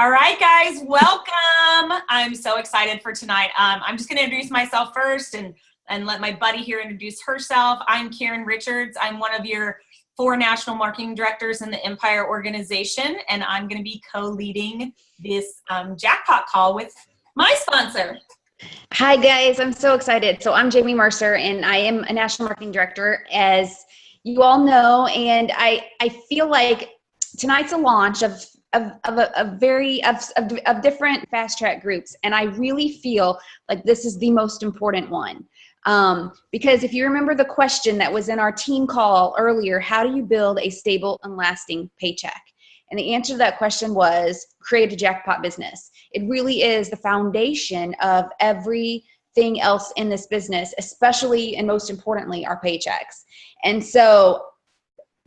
All right, guys, welcome. I'm so excited for tonight. I'm just going to introduce myself first and let my buddy here introduce herself. I'm Karen Richards. I'm one of your 4 national marketing directors in the Empire organization, and I'm going to be co-leading this Jackpot call with my sponsor. Hi, guys. I'm so excited. So I'm Jamie Mercer, and I am a national marketing director, as you all know, and I feel like tonight's a launch of different fast track groups, and I really feel like this is the most important one, because if you remember the question that was in our team call earlier, how do you build a stable and lasting paycheck? And the answer to that question was create a jackpot business. It really is the foundation of everything else in this business, especially and most importantly, our paychecks. And so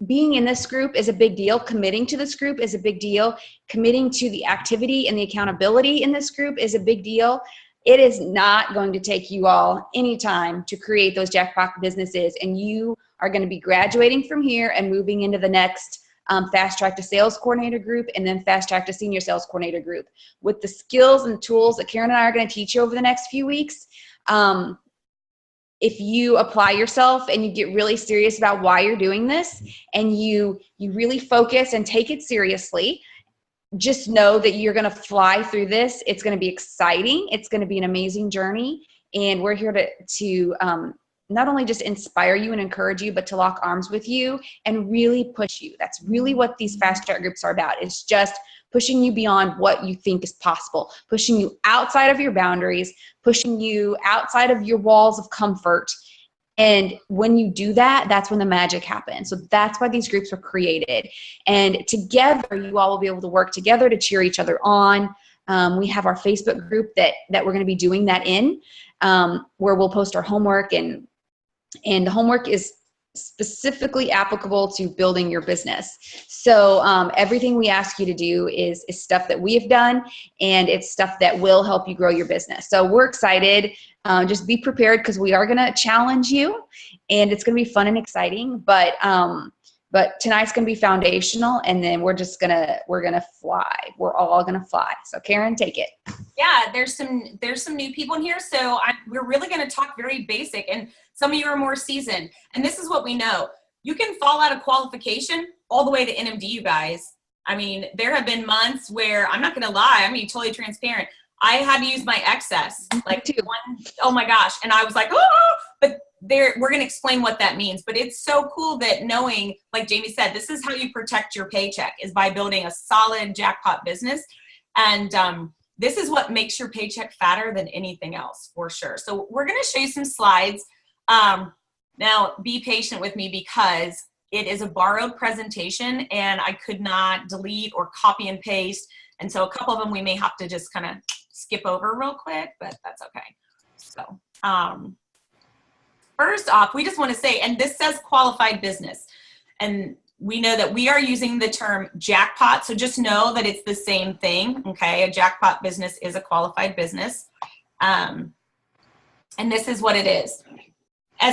being in this group is a big deal. Committing to this group is a big deal. Committing to the activity and the accountability in this group is a big deal. It is not going to take you all any time to create those jackpot businesses, and you are going to be graduating from here and moving into the next fast track to sales coordinator group, and then fast track to senior sales coordinator group. With the skills and tools that Karen and I are going to teach you over the next few weeks, if you apply yourself and you get really serious about why you're doing this, and you really focus and take it seriously, just know that you're going to fly through this. It's going to be exciting. It's going to be an amazing journey. And we're here to not only just inspire you and encourage you, but to lock arms with you and really push you. That's really what these fast track groups are about. It's just pushing you beyond what you think is possible, pushing you outside of your boundaries, pushing you outside of your walls of comfort. And when you do that, that's when the magic happens. So that's why these groups were created. And together, you all will be able to work together to cheer each other on. We have our Facebook group that we're going to be doing that in, where we'll post our homework, and the homework is specifically applicable to building your business. So everything we ask you to do is stuff that we have done, and it's stuff that will help you grow your business. So we're excited. Just be prepared, because we are going to challenge you, and it's going to be fun and exciting. But tonight's going to be foundational, and then we're going to fly. We're all going to fly. So Karen, take it. Yeah, there's some new people in here, so we're really going to talk very basic, and some of you are more seasoned. And this is what we know: you can fall out of qualification all the way to NMD, you guys. I mean, there have been months where, I'm not going to lie, I'm being totally transparent, I had to use my excess, like oh my gosh, and I was like, oh, but we're going to explain what that means. But it's so cool that knowing, like Jamie said, this is how you protect your paycheck, is by building a solid jackpot business. And this is what makes your paycheck fatter than anything else, for sure. So we're going to show you some slides. Now, be patient with me, because it is a borrowed presentation, and I could not delete or copy and paste. And so a couple of them we may have to just kind of skip over real quick, but that's okay. So first off, we just want to say, and this says qualified business, and we know that we are using the term jackpot, so just know that it's the same thing, okay? A jackpot business is a qualified business, and this is what it is.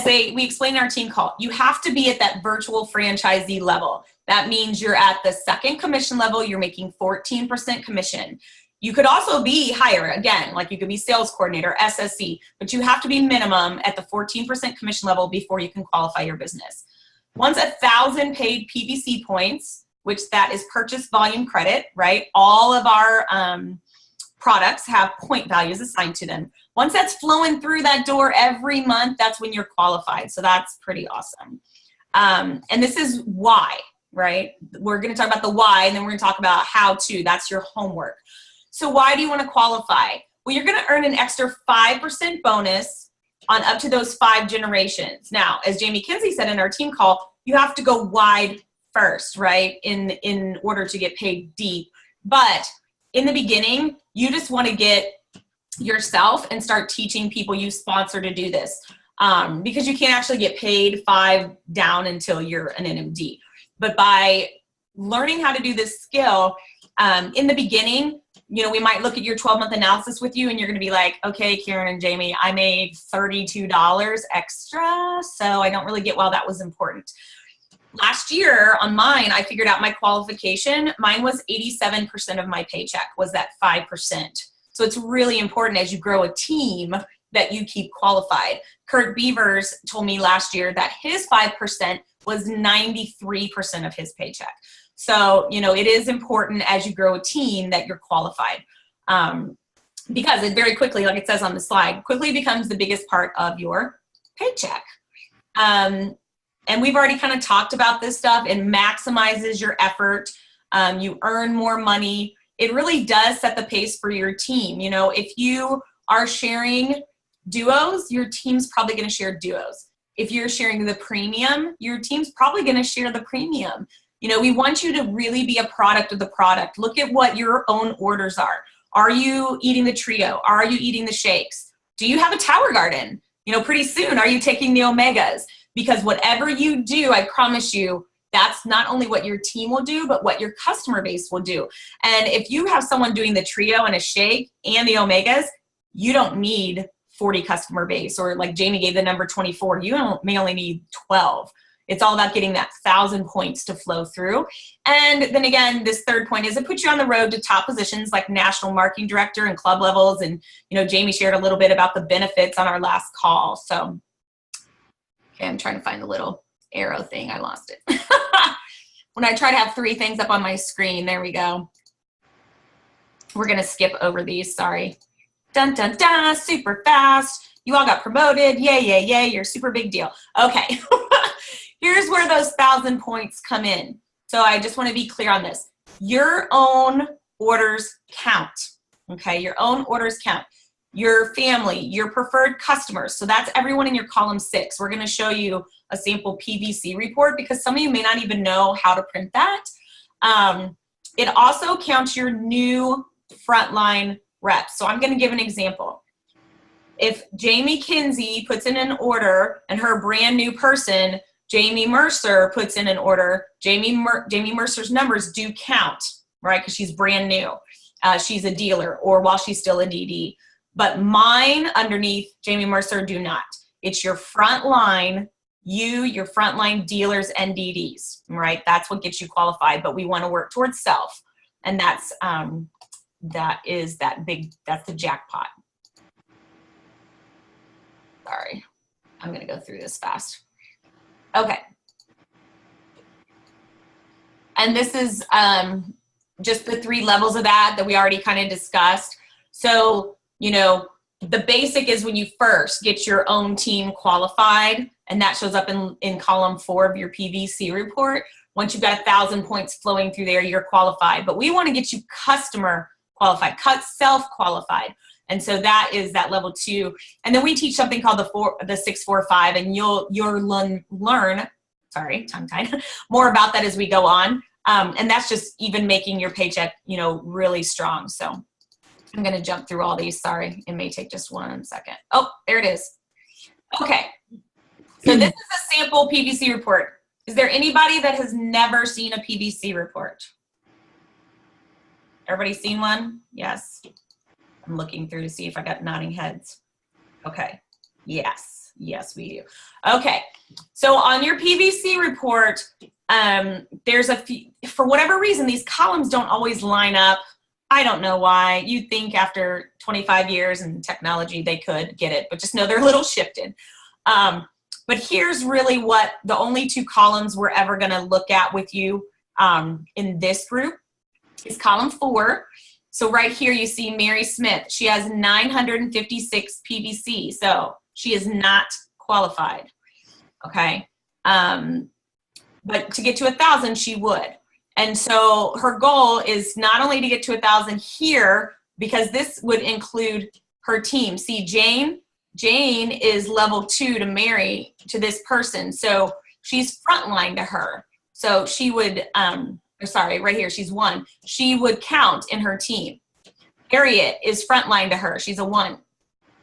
We explained in our team call, you have to be at that virtual franchisee level. That means you're at the second commission level, you're making 14% commission. You could also be higher, again, like you could be sales coordinator, SSC, but you have to be minimum at the 14% commission level before you can qualify your business. Once 1,000 paid PVC points, which that is purchase volume credit, right? All of our products have point values assigned to them. Once that's flowing through that door every month, that's when you're qualified. So that's pretty awesome. And this is why, right? We're going to talk about the why, and then we're going to talk about how to. That's your homework. So why do you want to qualify? Well, you're going to earn an extra 5% bonus on up to those 5 generations. Now, as Jamie Kinsey said in our team call, you have to go wide first, right, in order to get paid deep. But in the beginning, you just want to get yourself and start teaching people you sponsor to do this, because you can't actually get paid 5 down until you're an NMD. But by learning how to do this skill in the beginning, you know, we might look at your 12-month analysis with you, and you're going to be like, okay, Karen and Jamie, I made $32 extra, so I don't really get why that was important. last year on mine, I figured out my qualification. Mine was 87% of my paycheck was that 5%. So it's really important as you grow a team that you keep qualified. Kurt Beavers told me last year that his 5% was 93% of his paycheck. So, you know, it is important as you grow a team that you're qualified. Because it very quickly, like it says on the slide, quickly becomes the biggest part of your paycheck. And we've already kind of talked about this stuff. It maximizes your effort. You earn more money. It really does set the pace for your team. You know, if you are sharing duos, your team's probably going to share duos. If you're sharing the premium, your team's probably going to share the premium. You know, we want you to really be a product of the product. Look at what your own orders are. Are you eating the trio? Are you eating the shakes? Do you have a tower garden? You know, pretty soon, are you taking the omegas? Because whatever you do, I promise you, that's not only what your team will do, but what your customer base will do. And if you have someone doing the trio and a shake and the omegas, you don't need 40 customer base, or like Jamie gave the number 24, may only need 12. It's all about getting that 1,000 points to flow through. And then again, this third point is it puts you on the road to top positions like national marketing director and club levels. And, you know, Jamie shared a little bit about the benefits on our last call. So, okay, I'm trying to find the little arrow thing. I lost it. When I try to have 3 things up on my screen, there we go. We're going to skip over these, sorry. Dun, dun, dun, super fast. You all got promoted. Yay, yay, yay. You're a super big deal. Okay. Here's where those 1,000 points come in. So I just want to be clear on this. Your own orders count. Okay. Your own orders count. Your family, your preferred customers. So that's everyone in your column 6. We're going to show you a sample PVC report because some of you may not even know how to print that. It also counts your new frontline reps. So I'm going to give an example. If Jamie Kinsey puts in an order and her brand new person, Jamie Mercer, puts in an order, Jamie Mercer's numbers do count, right? Because she's brand new. She's a dealer, or while she's still a DD. But mine underneath Jamie Mercer do not. It's your frontline, your frontline dealers and DDs, right? That's what gets you qualified. But we want to work towards self, and that's the jackpot. Sorry, I'm going to go through this fast. Okay. And this is just the 3 levels of that we already kind of discussed. So, you know, the basic is when you first get your own team qualified, and that shows up in column 4 of your PVC report. Once you've got 1,000 points flowing through there, you're qualified. But we want to get you customer qualified, self-qualified. And so that is that level 2. And then we teach something called the 645, and you'll learn, sorry, tongue-tied, more about that as we go on. And that's just even making your paycheck, you know, really strong. So I'm going to jump through all these. Sorry, it may take just 1 second. Oh, there it is. Okay. So this is a sample PVC report. Is there anybody that has never seen a PVC report? Everybody seen one? Yes. I'm looking through to see if I got nodding heads. Okay. Yes. Yes, we do. Okay. So on your PVC report, there's a few, for whatever reason, these columns don't always line up. I don't know why. You'd think after 25 years in technology, they could get it, but just know they're a little shifted. But here's really what the only 2 columns we're ever going to look at with you in this group is column 4. So right here you see Mary Smith. She has 956 PVC, so she is not qualified, okay? But to get to 1,000, she would. And so her goal is not only to get to 1,000 here, because this would include her team. See, Jane is level 2 to Mary, to this person. So she's frontline to her. So she would, sorry, right here, she's 1. She would count in her team. Harriet is frontline to her. She's a 1.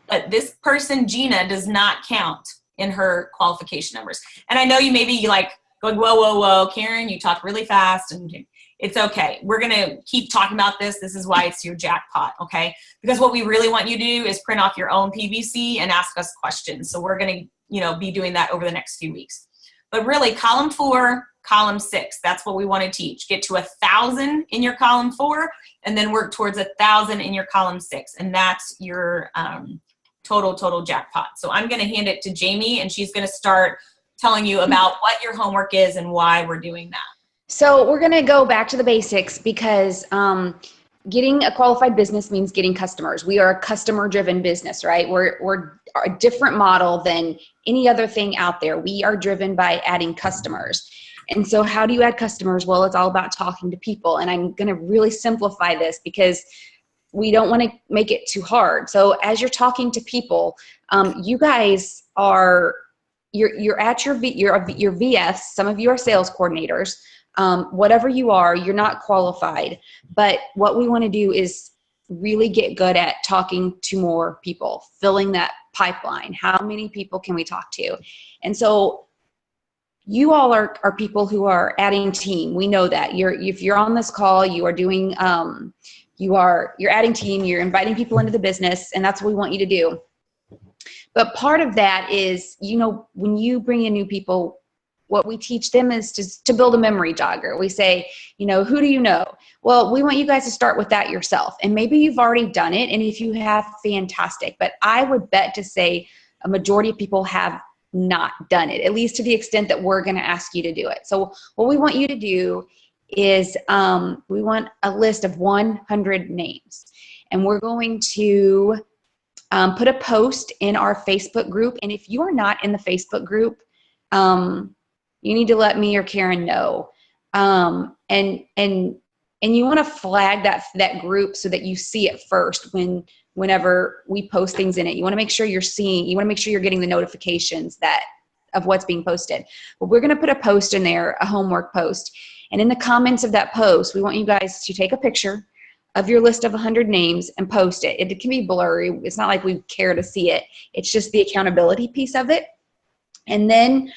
But this person, Gina, does not count in her qualification numbers. And I know you may be like going, whoa, whoa, whoa, Karen, you talk really fast. And it's okay. We're going to keep talking about this. This is why it's your jackpot, okay? Because what we really want you to do is print off your own PVC and ask us questions. So we're going to, you know, be doing that over the next few weeks. But really, column 4, column 6. That's what we want to teach. Get to 1,000 in your column 4, and then work towards 1,000 in your column 6. And that's your total jackpot. So I'm going to hand it to Jamie, and she's going to start telling you about what your homework is and why we're doing that. So we're going to go back to the basics because getting a qualified business means getting customers. We are a customer-driven business, right? We're a different model than any other thing out there. We are driven by adding customers. And so how do you add customers? Well, it's all about talking to people. And I'm going to really simplify this because we don't want to make it too hard. So as you're talking to people, you guys are, you're at your VFs. Some of you are sales coordinators. Whatever you are, you're not qualified. But what we want to do is really get good at talking to more people, filling that pipeline. How many people can we talk to? And so you all are people who are adding team. We know that. If you're on this call, you are doing, you're adding team, you're inviting people into the business, and that's what we want you to do. But part of that is, when you bring in new people, what we teach them is to build a memory jogger. We say, who do you know? Well, we want you guys to start with that yourself. And maybe you've already done it. And if you have, fantastic. But I would bet to say a majority of people have not done it, at least to the extent that we're going to ask you to do it. So what we want you to do is we want a list of 100 names. And we're going to put a post in our Facebook group. And if you are not in the Facebook group, you need to let me or Karen know. And you want to flag that group so that you see it first whenever we post things in it. You want to make sure you're getting the notifications of what's being posted. But we're going to put a post in there, a homework post. And in the comments of that post, we want you guys to take a picture of your list of 100 names and post it. It can be blurry. It's not like we care to see it. It's just the accountability piece of it. And then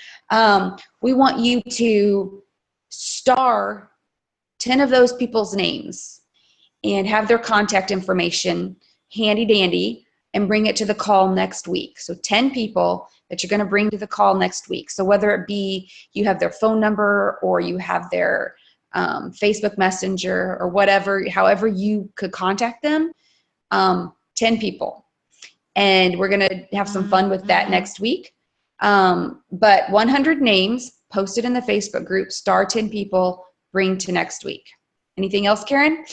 we want you to star 10 of those people's names and have their contact information handy dandy and bring it to the call next week. So 10 people that you're going to bring to the call next week. So whether it be you have their phone number or you have their Facebook Messenger or whatever, however you could contact them, 10 people. And we're going to have some fun with that next week. But 100 names posted in the Facebook group, star 10 people, bring to next week. Anything else, Karen?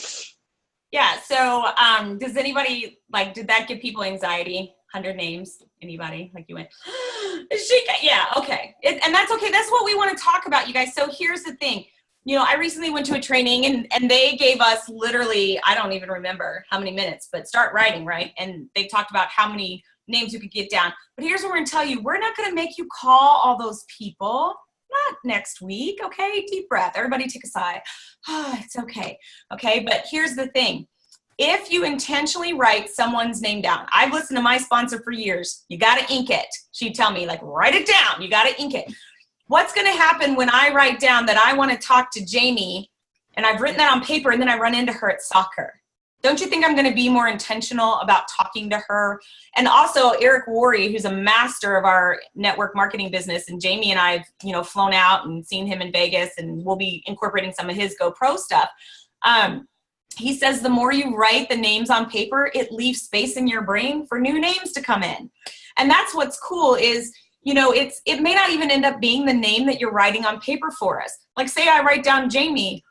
Yeah. So, does anybody did that give people anxiety? 100 names? Anybody? You went, yeah. Okay. And that's okay. That's what we want to talk about, you guys. So here's the thing. I recently went to a training and they gave us literally, I don't even remember how many minutes, but start writing, right? And they talked about how many names you could get down. But here's what we're going to tell you. We're not going to make you call all those people. Not next week, okay? Deep breath. Everybody take a sigh. It's okay. Okay, but here's the thing. If you intentionally write someone's name down, I've listened to my sponsor for years. You got to ink it. She'd tell me, write it down. You got to ink it. What's going to happen when I write down that I want to talk to Jamie and I've written that on paper and then I run into her at soccer? Don't you think I'm going to be more intentional about talking to her? And also Eric Worre, who's a master of our network marketing business, and Jamie and I have, flown out and seen him in Vegas, and we'll be incorporating some of his GoPro stuff. He says the more you write the names on paper, it leaves space in your brain for new names to come in. And that's what's cool is, it may not even end up being the name that you're writing on paper for us. Say I write down Jamie,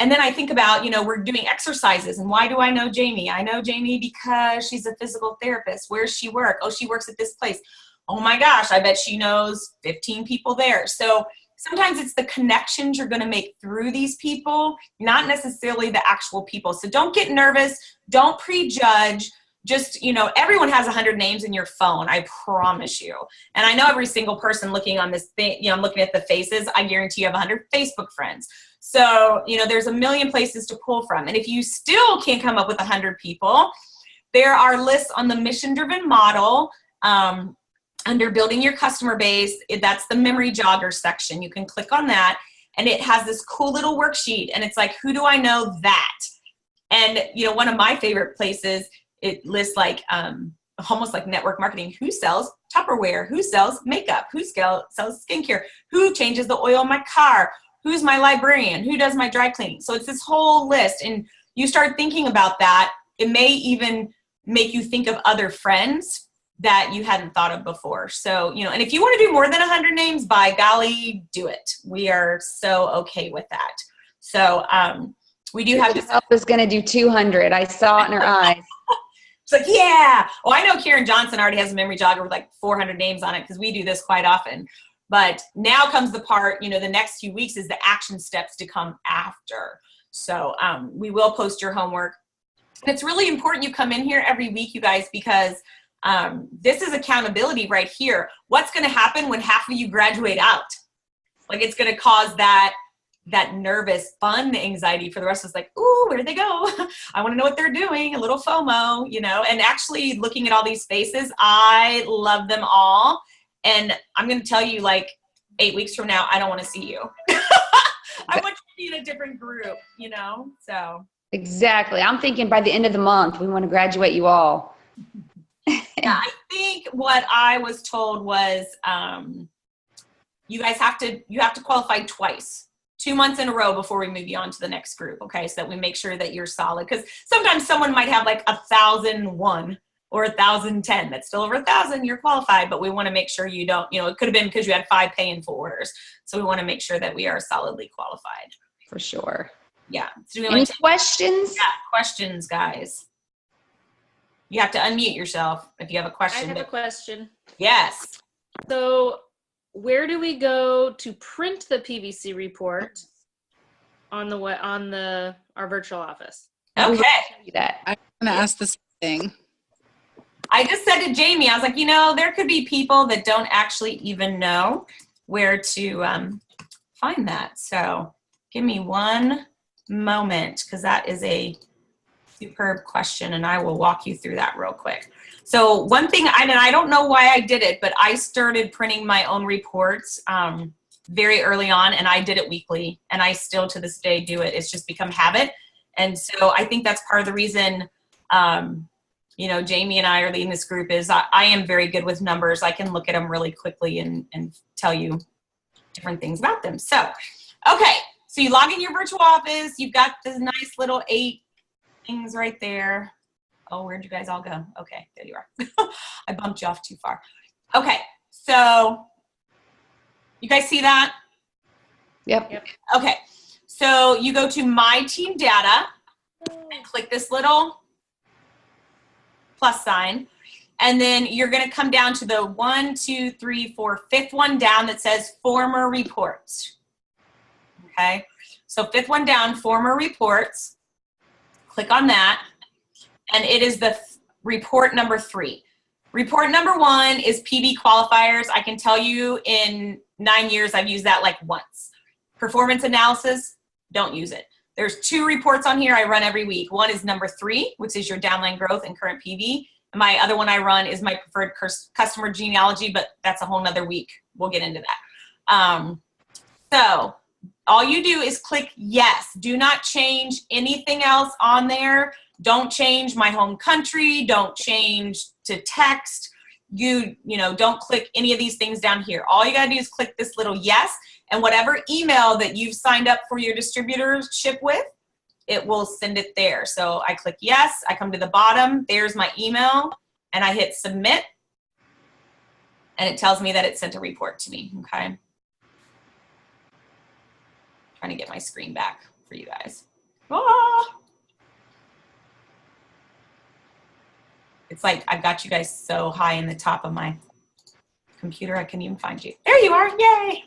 and then I think about, we're doing exercises. And why do I know Jamie? I know Jamie because she's a physical therapist. Where does she work? Oh, she works at this place. Oh my gosh, I bet she knows 15 people there. So sometimes it's the connections you're going to make through these people, not necessarily the actual people. So don't get nervous. Don't prejudge. Just, everyone has 100 names in your phone. I promise you. And I know every single person looking on this thing, I'm looking at the faces. I guarantee you have 100 Facebook friends. So, there's a million places to pull from. And if you still can't come up with 100 people, there are lists on the mission-driven model under building your customer base. That's the memory jogger section. You can click on that, and it has this cool little worksheet. And it's who do I know that? And, one of my favorite places, it lists almost like network marketing. Who sells Tupperware? Who sells makeup? Who sells skincare? Who changes the oil in my car? Who's my librarian? Who does my dry cleaning? So it's this whole list. And you start thinking about that. It may even make you think of other friends that you hadn't thought of before. So, and if you want to do more than 100 names, by golly, do it. We are so okay with that. So we do have this. Help is going to do 200. I saw it in her eyes. It's like, yeah. Oh, I know Karen Johnson already has a memory jogger with like 400 names on it because we do this quite often. But now comes the part, the next few weeks is the action steps to come after. So we will post your homework. And it's really important you come in here every week, you guys, because this is accountability right here. What's going to happen when half of you graduate out? Like, it's going to cause that nervous, fun anxiety for the rest of us. Like, ooh, where'd they go? I want to know what they're doing. A little FOMO, and actually looking at all these faces, I love them all. And I'm going to tell you, like, 8 weeks from now, I don't want to see you. I want you to be in a different group, so. Exactly. I'm thinking by the end of the month, we want to graduate you all. Yeah, I think what I was told was you guys have to qualify twice, 2 months in a row before we move you on to the next group. Okay, so that we make sure that you're solid, because sometimes someone might have like 1,001 or 1,010. That's still over 1,000. You're qualified, but we want to make sure you don't. It could have been because you had 5 pay in full orders. So we want to make sure that we are solidly qualified. For sure. Yeah. So any questions? Yeah, questions, guys. You have to unmute yourself if you have a question. I have a question. Yes. So where do we go to print the PVC report on our virtual office? Okay. That. I'm going to ask the same thing. I just said to Jamie, I was like, there could be people that don't actually even know where to find that. So give me one moment, because that is a superb question, and I will walk you through that real quick. So one thing, and I don't know why I did it, but I started printing my own reports very early on, and I did it weekly, and I still to this day do it. It's just become habit. And so I think that's part of the reason, Jamie and I are leading this group is I am very good with numbers. I can look at them really quickly and tell you different things about them. So, okay. So you log in your virtual office. You've got this nice little 8 things right there. Oh, where'd you guys all go? Okay, there you are. I bumped you off too far. Okay, so you guys see that? Yep. Okay, so you go to My Team Data and click this little plus sign. And then you're going to come down to the 1, 2, 3, 4, 5th one down that says Former Reports. Okay, so 5th one down, Former Reports. Click on that. And it is the report number 3. Report number 1 is PB qualifiers. I can tell you in 9 years, I've used that like once. Performance analysis, don't use it. There's 2 reports on here I run every week. One is number 3, which is your downline growth and current PV. And my other one I run is my preferred customer genealogy, but that's a whole nother week. We'll get into that. So all you do is click yes. Do not change anything else on there. Don't change my home country. Don't change to text. Don't click any of these things down here. All you gotta do is click this little yes, and whatever email that you've signed up for your distributorship with, it will send it there. So I click yes, I come to the bottom, there's my email, and I hit submit, and it tells me that it sent a report to me, okay? Trying to get my screen back for you guys. Ah! It's like I've got you guys so high in the top of my computer, I can't even find you. There you are, yay!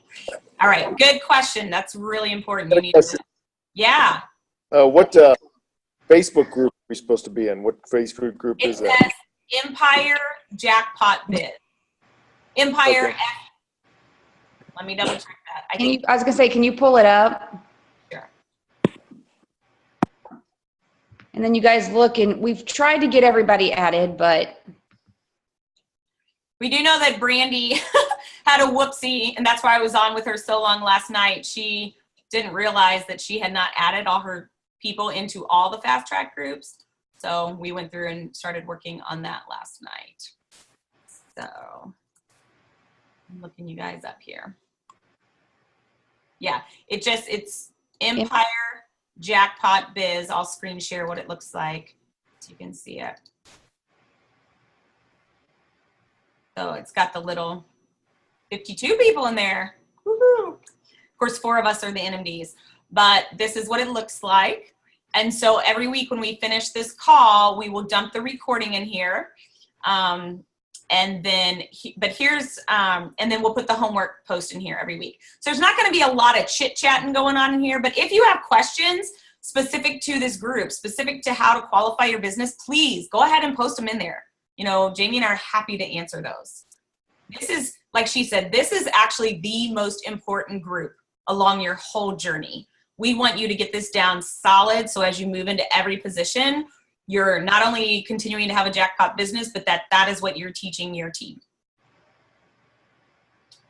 All right, good question. That's really important. You need to, yeah. What Facebook group are we supposed to be in? What Facebook group is that? It says Empire Jackpot Biz. Empire. Okay. Let me double check that. I was gonna say, can you pull it up? Sure. And then you guys look, and we've tried to get everybody added, but We do know that Brandy had a whoopsie, and that's why I was on with her so long last night. She didn't realize that she had not added all her people into all the fast track groups. So we went through and started working on that last night. So I'm looking you guys up here. Yeah, it's Empire Jackpot Biz. I'll screen share what it looks like so you can see it. So it's got the little 52 people in there. Woohoo! Of course, 4 of us are the NMDs, but this is what it looks like. And so every week when we finish this call, we will dump the recording in here. And then, and then we'll put the homework post in here every week. So there's not going to be a lot of chit chatting going on in here, but if you have questions specific to this group, specific to how to qualify your business, please go ahead and post them in there. You know, Jamie and I are happy to answer those. This is, like she said, this is actually the most important group along your whole journey. We want you to get this down solid, so as you move into every position, you're not only continuing to have a Jackpot business, but that is what you're teaching your team.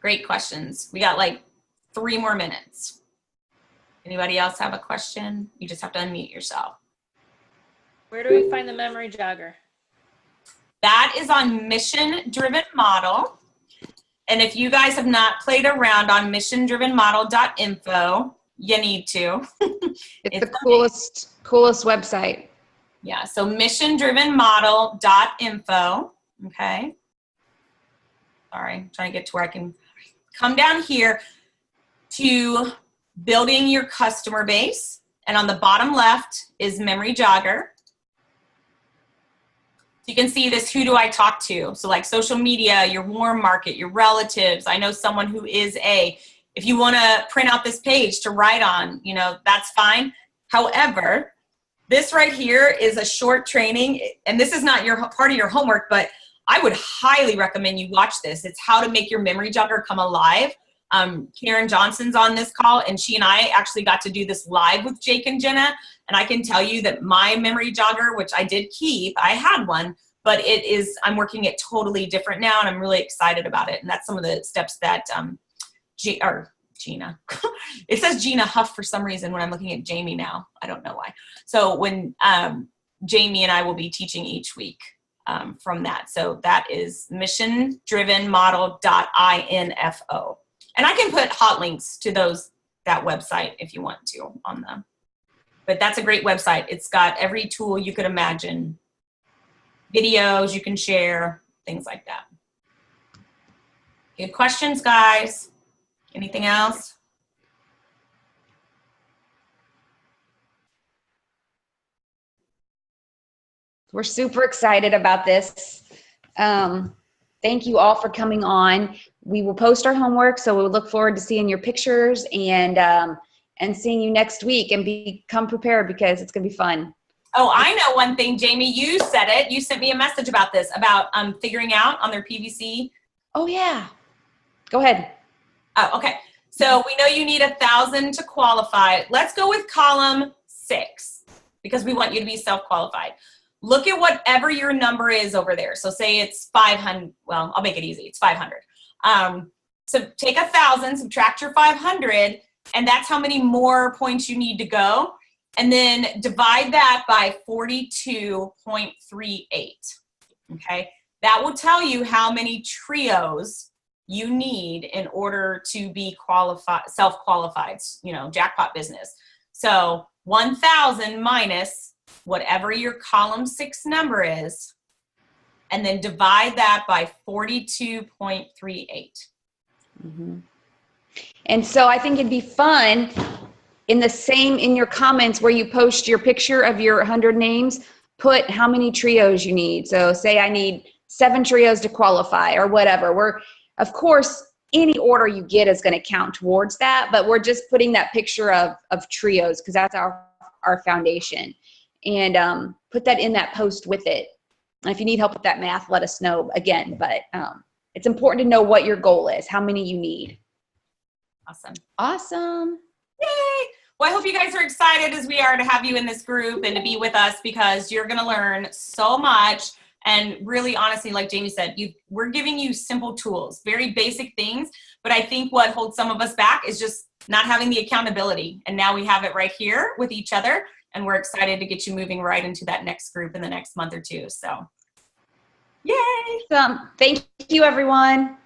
Great questions. We got like 3 more minutes. Anybody else have a question? You just have to unmute yourself. Where do we find the memory jogger? That is on Mission Driven Model. And if you guys have not played around on missiondrivenmodel.info, you need to. It's the coolest website. Yeah, so missiondrivenmodel.info, okay? Sorry, I'm trying to get to where I can come down here to building your customer base. And on the bottom left is Memory Jogger. So you can see this, who do I talk to? So like social media, your warm market, your relatives. I know someone who is if you want to print out this page to write on, you know, that's fine. However, this right here is a short training, and this is not part of your homework, but I would highly recommend you watch this. It's how to make your memory jogger come alive. Karen Johnson's on this call, and she and I actually got to do this live with Jake and Jenna, and I can tell you that my memory jogger, which I did keep, I had one, but I'm working it totally different now, and I'm really excited about it. And that's some of the steps that Gina. It says Gina Huff for some reason when I'm looking at Jamie now. I don't know why. So when Jamie and I will be teaching each week from that. So that is missiondrivenmodel.info. And I can put hot links to that website if you want to on them. But that's a great website. It's got every tool you could imagine. Videos you can share, things like that. Good questions, guys. Anything else? We're super excited about this. Thank you all for coming on. We will post our homework, so we'll look forward to seeing your pictures and seeing you next week, and become prepared because it's going to be fun. Oh, I know one thing, Jamie. You said it. You sent me a message about this, about figuring out on their PVC. Oh, yeah. Go ahead. Oh, okay. So we know you need 1,000 to qualify. Let's go with column 6 because we want you to be self-qualified. Look at whatever your number is over there. So say it's 500. Well, I'll make it easy. It's 500. So take 1,000, subtract your 500, and that's how many more points you need to go. And then divide that by 42.38. Okay. That will tell you how many trios you need in order to be self-qualified, you know, Jackpot business. So 1,000 minus whatever your column 6 number is, and then divide that by 42.38. Mm-hmm. And so I think it'd be fun in your comments where you post your picture of your 100 names, put how many trios you need. So say I need 7 trios to qualify or whatever. Of course, any order you get is going to count towards that, but we're just putting that picture of trios because that's our foundation. And put that in that post with it. And if you need help with that math, let us know again. But it's important to know what your goal is, how many you need. Awesome. Awesome. Yay! Well, I hope you guys are excited as we are to have you in this group and to be with us because you're going to learn so much. And really, honestly, like Jamie said, we're giving you simple tools, very basic things. But I think what holds some of us back is just not having the accountability. And now we have it right here with each other. And we're excited to get you moving right into that next group in the next month or two. So, yay! Thank you, everyone.